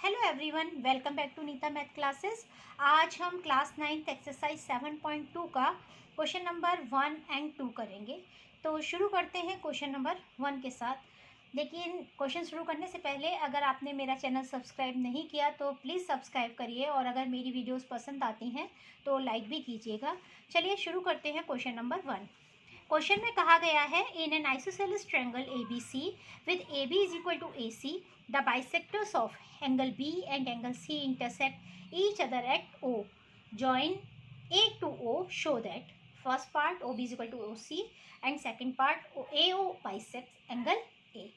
Hello everyone, welcome back to Nita math classes. आज हम class 9th exercise 7.2 का question number 1 and 2 करेंगे। तो शुरू करते हैं क्वेश्चन नंबर 1 के साथ। लेकिन क्वेश्चन शुरू करने से पहले अगर आपने मेरा चैनल सब्सक्राइब नहीं किया तो प्लीज़ सब्सक्राइब करिए, और अगर मेरी वीडियोस पसंद आती हैं तो लाइक भी कीजिएगा। चलिए शुरू करते हैं क्वेश्चन नंबर 1। क्वेश्चन में कहा गया है, in an isosceles triangle ABC with AB is equal to AC, the bisectors of angle B and angle C intersect each other at O, join A to O, show that first part OB is equal to OC and second part AO bisects angle A।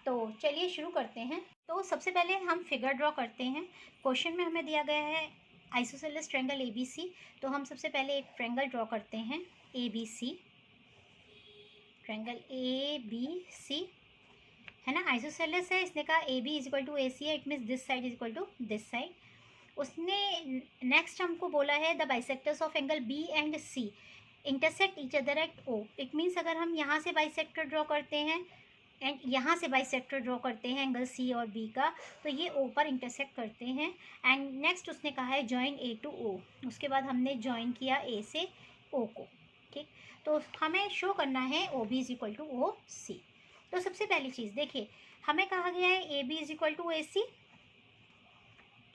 तो चलिए शुरू करते हैं। तो सबसे पहले हम figure draw करते हैं। क्वेश्चन में हमें दिया गया है आइसोसेलेस ट्रायंगल ABC, तो हम सबसे पहले एक ट्रायंगल ड्रॉ करते हैं ABC, ट्रायंगल ABC है ना, आइसोसेलेस है। इसने कहा AB is equal to AC है, it means this side is equal to this side. उसने नेक्स्ट हमको बोला है the bisectors of angle B and C intersect each other at O। It means अगर हम यहाँ से बाइसेक्टर ड्रॉ करते हैं एंड यहाँ से बाइसेक्टर ड्रॉ करते हैं एंगल C और B का, तो ये O पर इंटरसेक्ट करते हैं। एंड नेक्स्ट उसने कहा है जॉइन A टू O, उसके बाद हमने जॉइन किया A से O को। ठीक, तो हमें शो करना है OB is equal to OC। तो सबसे पहली चीज़ देखिए, हमें कहा गया है AB is equal to AC।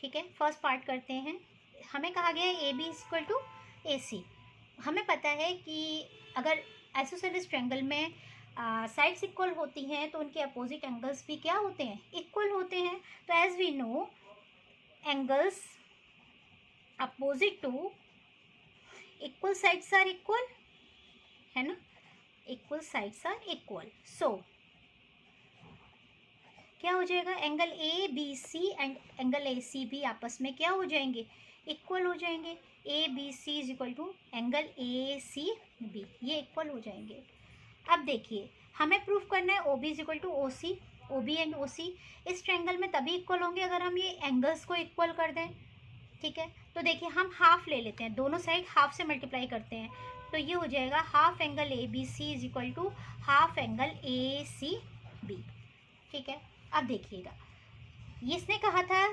ठीक है, फर्स्ट पार्ट करते हैं। हमें कहा गया है AB is equal to AC। हमें पता है कि अगर आइसोसेलेस ट्रायंगल में साइड्स इक्वल होती हैं तो उनके अपोजिट एंगल्स भी क्या होते हैं, इक्वल होते हैं। तो as we know, angles opposite to equal sides are equal, है ना, equal sides are equal. So क्या हो जाएगा, angle ABC and angle AC भी आपस में क्या हो जाएंगे, इक्वल हो जाएंगे। ABC is equal to angle ACB, ये इक्वल हो जाएंगे। अब देखिए, हमें प्रूफ करना है OB is equal to OC। OB and OC इस ट्रायंगल में तभी इक्वल होंगे अगर हम ये एंगल्स को इक्वल कर दें। ठीक है, तो देखिए हम हाफ ले लेते हैं, दोनों साइड हाफ से मल्टीप्लाई करते हैं, तो ये हो जाएगा half angle ABC is equal to half angle ACB। ठीक है, अब देखिएगा, इसने कहा था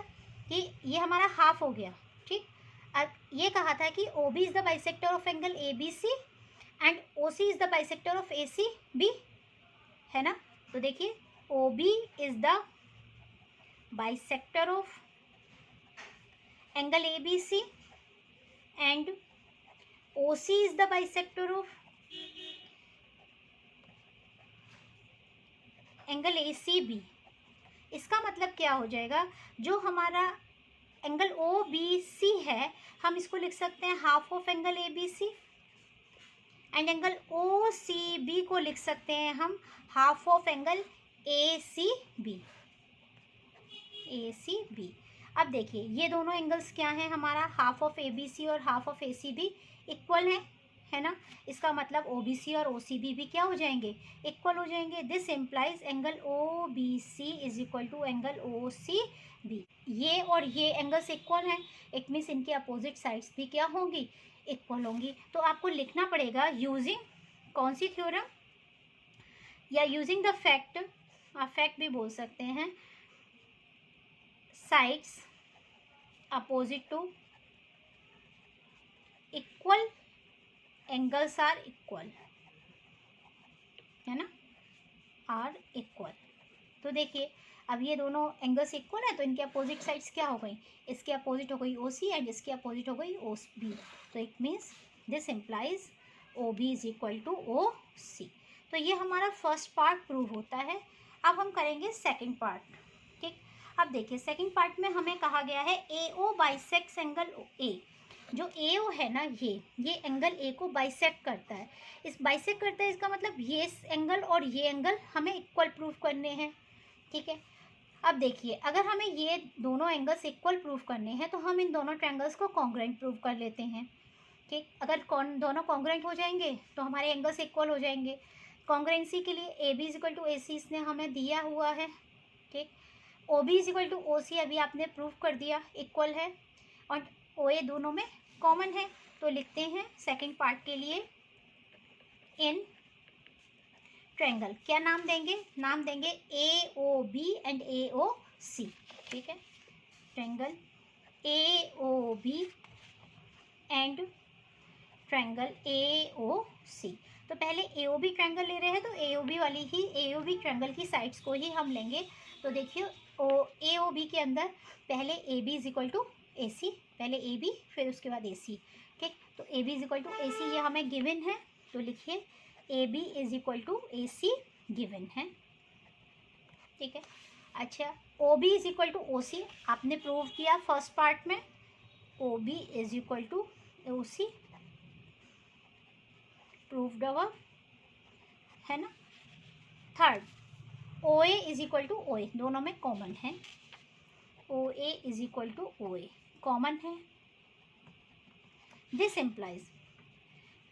कि ये हमारा हाफ हो गया। ठीक, अब ये कहा था कि OB is the bisector of angle ABC and OC is the bisector of ACB, है ना। तो देखिए OB is the bisector of angle ABC and OC is the bisector of angle ACB। इसका मतलब क्या हो जाएगा, जो हमारा एंगल OBC है हम इसको लिख सकते हैं half of angle ABC, and angle OCB को लिख सकते हैं हम हाफ ऑफ एंगल ACB। अब देखिए ये दोनों एंगल्स क्या हैं, हमारा हाफ ऑफ ABC और हाफ ऑफ ACB इक्वल है ना। इसका मतलब OBC और OCB भी क्या हो जाएंगे, इक्वल हो जाएंगे। This implies angle OBC is equal to angle OCB। ये और ये एंगल्स इक्वल हैं, इट मीन्स इनके अपोजिट साइड्स भी क्या होंगी, इक्वल होंगी। तो आपको लिखना पड़ेगा यूजिंग कौन सी थ्योरम, या यूजिंग द फैक्ट, आप फैक्ट भी बोल सकते हैं, sides opposite to equal angles are equal, है ना, आर इक्वल। तो देखिए अब ये दोनों एंगल्स इक्वल है तो इनके अपोजिट साइड्स क्या हो गई, इसके अपोजिट हो गई OC एंड इसके अपोजिट हो गई OB। तो it means this implies OB is equal to OC। तो ये हमारा फर्स्ट पार्ट प्रूव होता है। अब हम करेंगे सेकेंड पार्ट। ठीक, अब देखिए सेकेंड पार्ट में हमें कहा गया है AO बाइसेक्ट्स एंगल A। जो AO है ना, ये एंगल A को बाइसेक्ट करता है। इस बाइसेक्ट करता है इसका मतलब ये एंगल और ये एंगल हमें इक्वल प्रूफ करने हैं। ठीक है, अब देखिए अगर हमें ये दोनों एंगल्स इक्वल प्रूफ करने हैं तो हम इन दोनों ट्रायंगल्स को कॉन्ग्रुएंट प्रूफ कर लेते हैं। ठीक, अगर दोनों कॉन्ग्रुएंट हो जाएंगे तो हमारे एंगल्स इक्वल हो जाएंगे। कॉन्ग्रुएंसी के लिए AB is equal to AC इसने हमें दिया हुआ है। ठीक, OB is equal to OC अभी आपने प्रूफ कर दिया इक्वल है, और OA दोनों में कॉमन है। तो लिखते हैं सेकंड पार्ट के लिए इन ट्रायंगल, क्या नाम देंगे, नाम देंगे AOB एंड AOC। ठीक है, triangle AOB and triangle AOC। तो पहले AOB ट्रायंगल ले रहे हैं तो AOB ट्रायंगल की साइड्स को ही हम लेंगे। तो देखिए AOB के अंदर पहले AB is equal to AC, पहले AB फिर उसके बाद AC। ठीक, तो AB is equal to AC ये हमें गिवन है, तो लिखिए AB is equal to AC given है। ठीक है, अच्छा OB is equal to OC आपने प्रूव किया फर्स्ट पार्ट में, OB is equal to OC proved अवर, है ना। Third OA is equal to OA, दोनों में कॉमन है, OA is equal to OA common है। This implies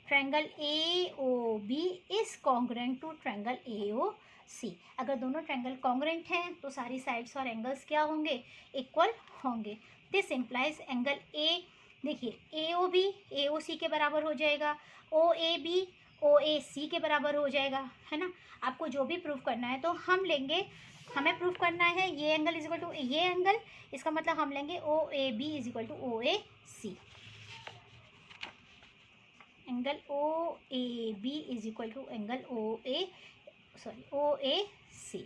triangle AOB is congruent to triangle AOC। अगर दोनों ट्रायंगल कॉन्ग्रुएंट हैं तो सारी साइड्स और एंगल्स क्या होंगे, इक्वल होंगे। दिस इम्प्लाइज एंगल A, देखिए AOB AOC के बराबर हो जाएगा, OAB OAC के बराबर हो जाएगा, है ना। आपको जो भी प्रूफ करना है तो हम लेंगे, हमें प्रूफ करना है ये एंगल इज इक्वल टू ये एंगल, इसका मतलब हम लेंगे OAB is equal to OAC, angle OAB is equal to angle OAC।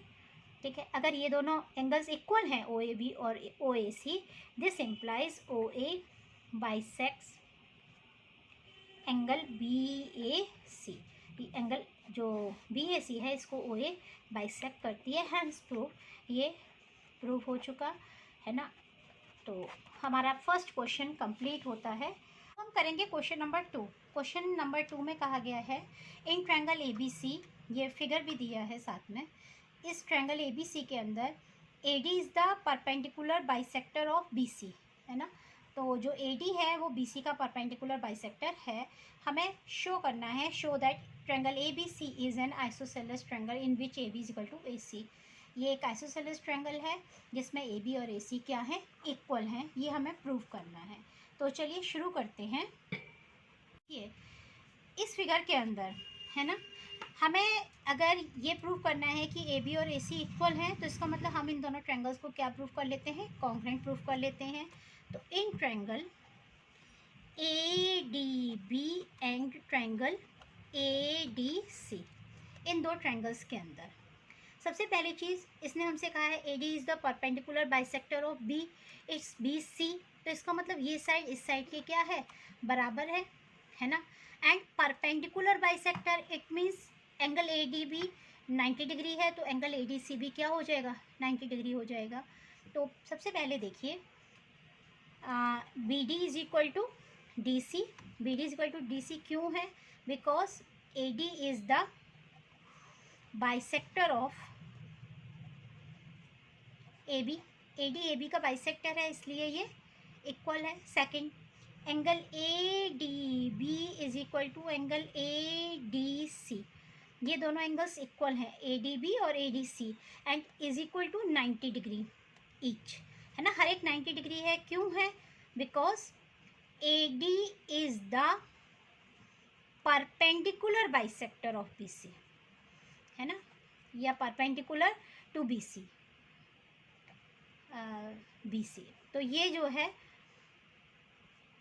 ठीक है, अगर ये दोनों एंगल्स इक्वल हैं OAB और OAC, this implies OA bisects angle BAC। Angle जो BAC है इसको OA बाइसेक्ट करती है, हैंस प्रूफ, ये प्रूफ हो चुका है ना। तो हमारा फर्स्ट क्वेश्चन कंप्लीट होता है। हम करेंगे क्वेश्चन नंबर 2। क्वेश्चन नंबर 2 में कहा गया है इन ट्रायंगल ABC, ये फिगर भी दिया है साथ में, इस ट्रायंगल ABC के अंदर AD is the perpendicular bisector of BC, है ना। तो जो AD है वो BC का परपेंडिकुलर बाइसेक्टर है। हमें शो करना है, show that triangle ABC is an isosceles triangle in which AB is equal to AC। ये एक आइसोसेलेस ट्रायंगल है जिसमें AB और AC क्या है, इक्वल हैं, ये हमें प्रूव करना है। तो चलिए शुरू करते हैं। ये इस फिगर के अंदर, है ना, हमें अगर ये प्रूव करना है कि AB और AC इक्वल हैं तो इसका मतलब हम इन दोनों ट्रायंगल्स को क्या प्रूव कर लेते हैं, कॉन्ग्रुएंट प्रूव कर लेते हैं। तो in triangle ADB and triangle ADC, इन दो ट्रायंगल्स के अंदर सबसे पहली चीज़ इसने हमसे कहा है AD is the perpendicular bisector of B, it's BC। तो इसका मतलब ये साइड इस साइड के क्या है, बराबर है ना। And perpendicular bisector it means angle ADB 90 degree है तो एंगल ADC भी क्या हो जाएगा, 90 डिग्री हो जाएगा। तो सबसे पहले देखिए BD is equal to DC, BD is equal to DC क्यों है, because AD is the bisector of AB, AD का बाइसेक्टर है इसलिए ये इक्वल है। Second, angle ADB is equal to angle ADC, ये दोनों एंगल्स इक्वल हैं ADB और ADC and is equal to 90 degree each, है ना, हर एक 90 डिग्री है। क्यों है, because AD is the perpendicular bisector of BC, है ना, या परपेंडिकुलर टू BC। तो ये जो है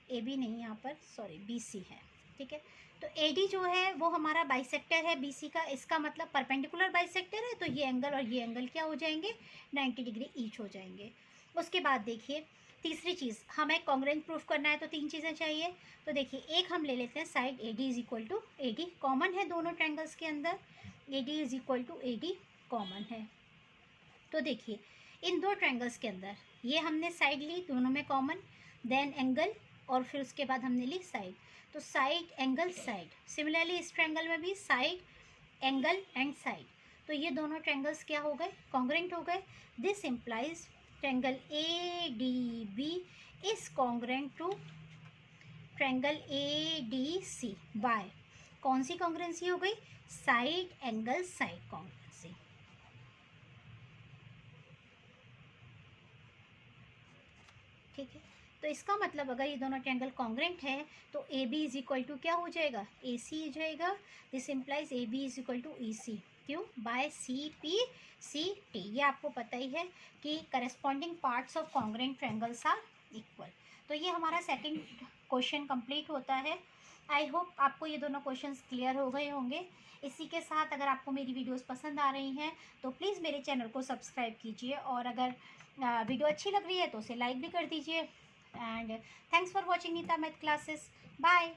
AB नहीं, यहाँ पर सॉरी BC है। ठीक है, तो AD जो है वो हमारा बाइसेक्टर है BC का, इसका मतलब परपेंडिकुलर बाइसेक्टर है, तो ये एंगल और ये एंगल क्या हो जाएंगे, 90 डिग्री ईच हो जाएंगे। उसके बाद देखिए तीसरी चीज़, हमें कॉन्ग्रुएंट प्रूफ करना है तो 3 चीज़ें चाहिए। तो देखिए एक हम ले लेते हैं side AD is equal to AD, common है दोनों ट्रायंगल्स के अंदर, AD is equal to AD common है। तो देखिए इन दो ट्रायंगल्स के अंदर ये हमने साइड ली, दोनों में कॉमन, देन एंगल, और फिर उसके बाद हमने ली साइड। तो साइड एंगल साइड, सिमिलरली इस ट्रायंगल में भी साइड एंगल एंड साइड, तो ये दोनों ट्रायंगल्स क्या हो गए, कॉन्ग्रुएंट हो गए। This implies triangle ADB is congruent to triangle ADC by, कौन सी कॉन्ग्रुएंसी हो गई, साइड एंगल साइड कॉन्ग्रुएंसी। ठीक है, तो इसका मतलब अगर ये दोनों ट्रायंगल कॉन्ग्रुएंट है तो AB इज इक्वल टू क्या हो जाएगा, AC हो जाएगा। This implies AB is equal to EC, q by c p c t. ये आपको पता ही है कि corresponding parts of congruent triangles are equal. तो ये हमारा सेकंड क्वेश्चन कंप्लीट होता है। आई होप आपको ये दोनों क्वेश्चंस क्लियर हो गए होंगे। इसी के साथ अगर आपको मेरी वीडियोस पसंद आ रही हैं तो प्लीज़ मेरे चैनल को सब्सक्राइब कीजिए, और अगर वीडियो अच्छी लग रही है तो उसे लाइक भी कर दीजिए। And thanks for watching Neeta math classes. Bye.